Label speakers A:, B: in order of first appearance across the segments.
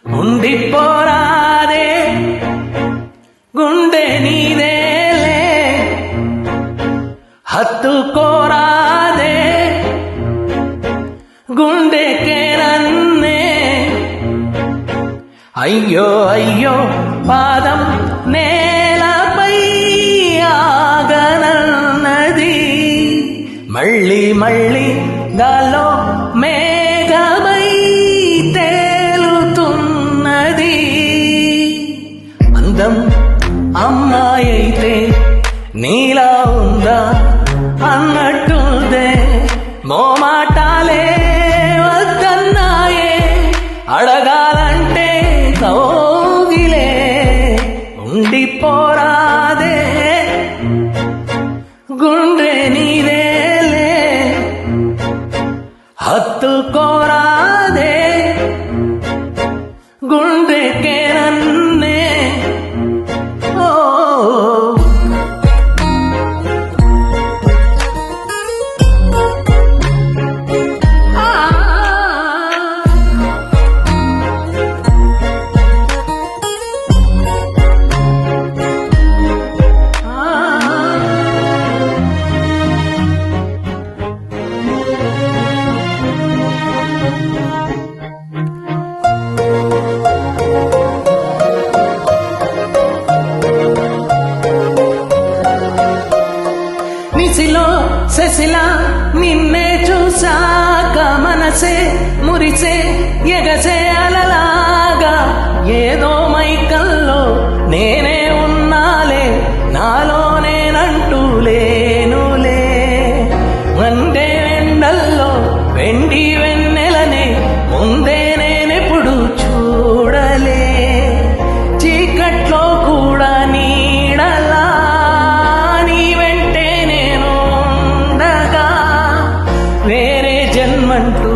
A: ఉండిపోరాదే గుండె నీదేలే హత్తుకోరాదే గుండెకే నన్నే అయ్యో అయ్యో పాదం నేలపై ఆగనన్నది మళ్ళీ మళ్ళీ గాల్లో మేఘమై తేలుతున్నది అందం అమ్మాయి అయితే నీలా ఉందా అన్నట్టుందే మోమాటాలే వద్దన్నాయే అడగాలంటే కౌగిలే ఉండిపోరాదే గుండె నీదేలే హత్తుకోరాదే గుండెకే నన్నే ఓ శశిలా నిన్నే చూసాక మనసే మురిసే ఎగసే అలలాగా ఏదో మైకల్లో నేనే ఉన్నాలే నాలో నేనంటూ లేనులే వండే ఎండల్లో వెండి వెన్నెలనే ముందే నేనెప్పుడు చూడలే చీకట్లో కూడా నీడలా వేరే జన్మంటూ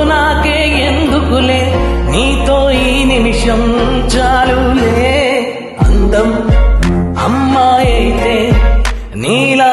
A: నాకే ఎందుకులే నీతో ఈ నిమిషం చాలులే అందం అమ్మాయి అయితే నీలా